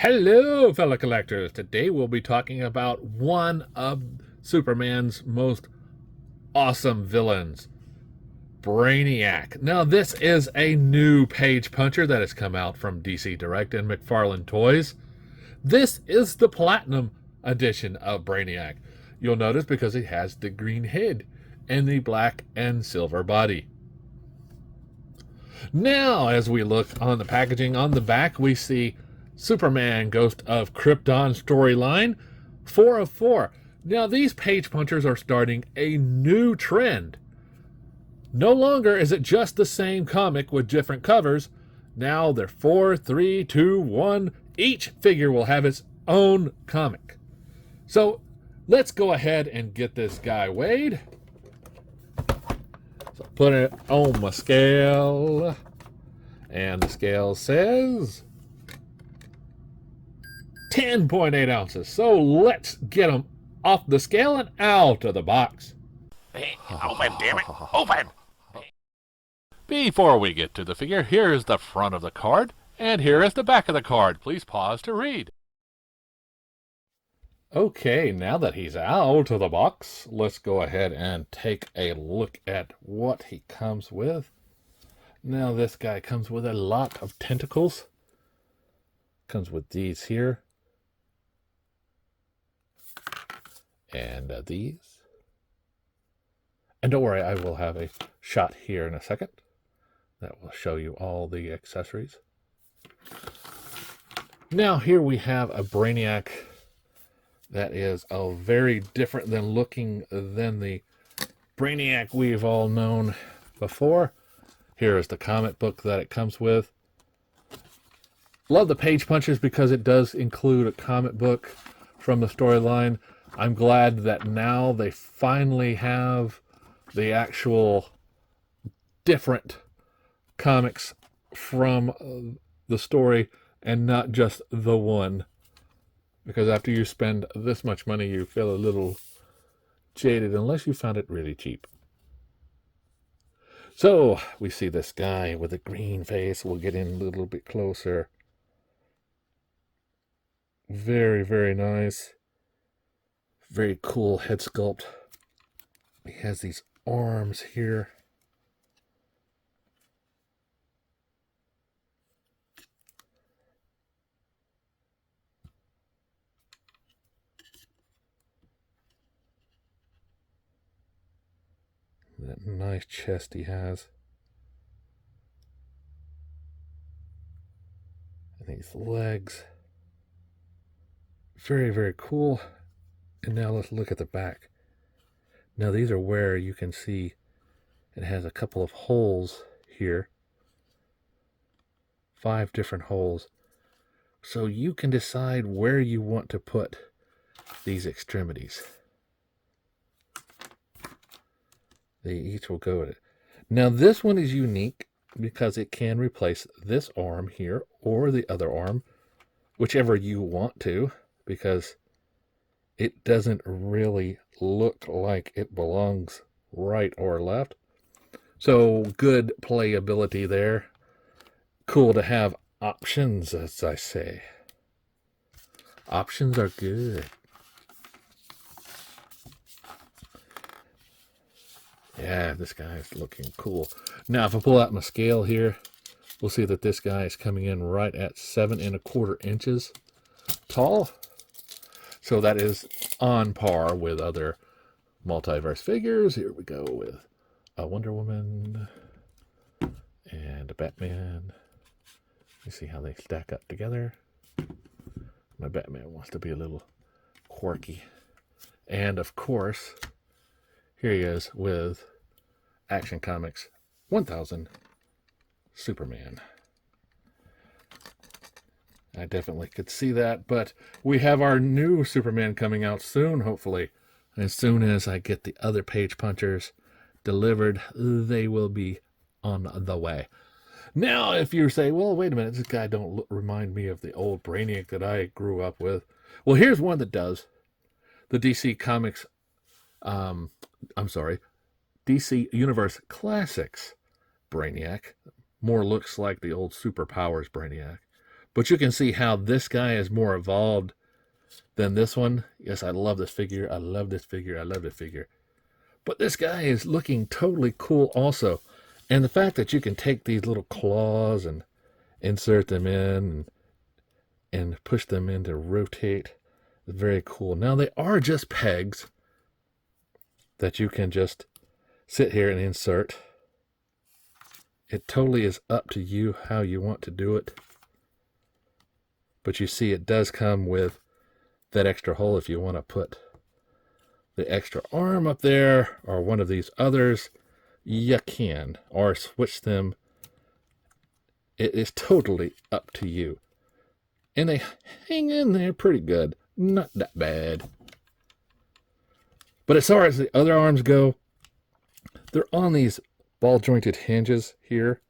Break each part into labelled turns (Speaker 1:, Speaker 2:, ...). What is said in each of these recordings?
Speaker 1: Hello, fellow collectors. Today we'll be talking about one of Superman's most awesome villains, Braniac. Now, this is a new page puncher that has come out from DC Direct and McFarlane Toys. This is the Platinum edition of Braniac. You'll notice because it has the green head and the black and silver body. Now, as we look on the packaging on the back, we see Superman Ghost of Krypton storyline 4 of 4. Now, these page punchers are starting a new trend. No longer is it just the same comic with different covers. Now they're 4, 3, 2, 1. Each figure will have its own comic. So let's go ahead and get this guy weighed. So put it on my scale. And the scale says 10.8 ounces. So let's get him off the scale and out of the box.
Speaker 2: Hey, open, damn it! Open!
Speaker 1: Before we get to the figure, here is the front of the card, and here is the back of the card. Please pause to read. Okay, now that he's out of the box, let's go ahead and take a look at what he comes with. Now, this guy comes with a lot of tentacles. Comes with these here. And these. And don't worry, I will have a shot here in a second that will show you all the accessories. Now, here we have a Braniac that is very different than looking than the Braniac we've all known before. Here is the comic book that it comes with. Love the page punches because it does include a comic book from the storyline. I'm glad that now they finally have the actual different comics from the story and not just the one. Because after you spend this much money, you feel a little jaded unless you found it really cheap. So we see this guy with a green face. We'll get in a little bit closer. Very, very nice. Very cool head sculpt. He has these arms here. That nice chest he has. And these legs. Very, very cool. And now let's look at the back. Now these are where you can see it has a couple of holes here. 5 different holes. So you can decide where you want to put these extremities. They each will go with it. Now this one is unique because it can replace this arm here or the other arm, whichever you want to, because it doesn't really look like it belongs right or left. So good playability there. Cool to have options, as I say. Options are good. Yeah, this guy is looking cool. Now, if I pull out my scale here, we'll see that this guy is coming in right at 7 1/4 inches tall. So that is on par with other multiverse figures. Here we go with a Wonder Woman and a Batman. You see how they stack up together. My Batman wants to be a little quirky. And of course, here he is with Action Comics 1000 Superman. I definitely could see that, but we have our new Superman coming out soon, hopefully. As soon as I get the other page punchers delivered, they will be on the way. Now, if you say, well, wait a minute, this guy don't remind me of the old Brainiac that I grew up with. Well, here's one that does. The DC Comics, DC Universe Classics Brainiac. More looks like the old Superpowers Brainiac. But you can see how this guy is more evolved than this one. Yes, I love this figure. I love this figure. I love this figure. But this guy is looking totally cool also. And the fact that you can take these little claws and insert them in and push them in to rotate is very cool. Now, they are just pegs that you can just sit here and insert. It totally is up to you how you want to do it. But you see it does come with that extra hole if you want to put the extra arm up there or one of these others. You can, or switch them. It is totally up to you. And they hang in there pretty good. Not that bad. But as far as the other arms go, they're on these ball jointed hinges here.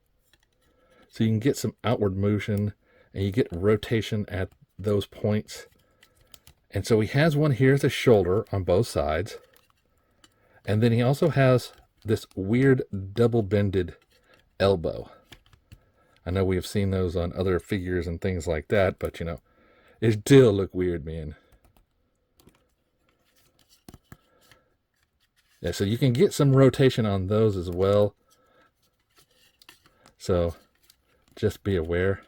Speaker 1: So you can get some outward motion and you get rotation at those points. And so he has one here at the shoulder on both sides. And then he also has this weird double bended elbow. I know we have seen those on other figures and things like that, but you know, it still look weird, man. Yeah, so you can get some rotation on those as well. So just be aware.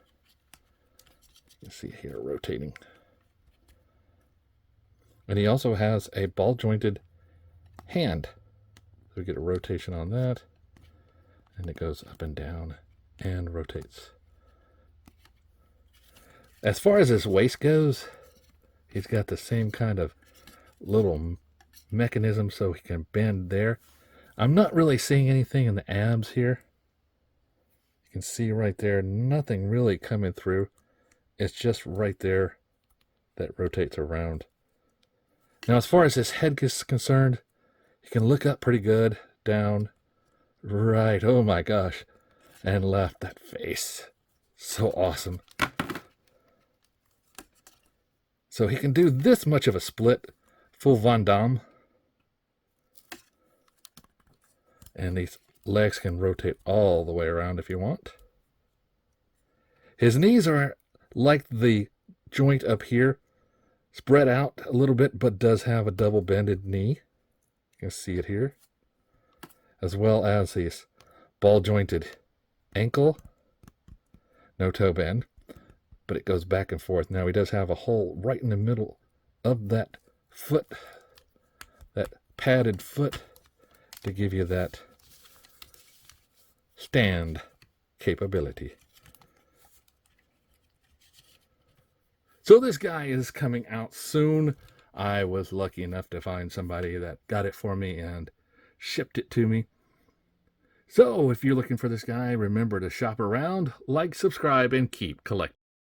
Speaker 1: You can see here rotating. And he also has a ball jointed hand. So we get a rotation on that. And it goes up and down and rotates. As far as his waist goes, he's got the same kind of little mechanism so he can bend there. I'm not really seeing anything in the abs here. You can see right there, nothing really coming through. It's just right there that rotates around. Now, as far as his head is concerned, he can look up pretty good, down, right, oh my gosh, and left. That face, so awesome. So he can do this much of a split, full Van Damme. And these legs can rotate all the way around if you want. His knees are like the joint up here, spread out a little bit, but does have a double bended knee. You can see it here. As well as his ball jointed ankle. No toe bend, but it goes back and forth. Now he does have a hole right in the middle of that foot, that padded foot, to give you that stand capability. So this guy is coming out soon. I was lucky enough to find somebody that got it for me and shipped it to me. So if you're looking for this guy, remember to shop around, like, subscribe, and keep collecting.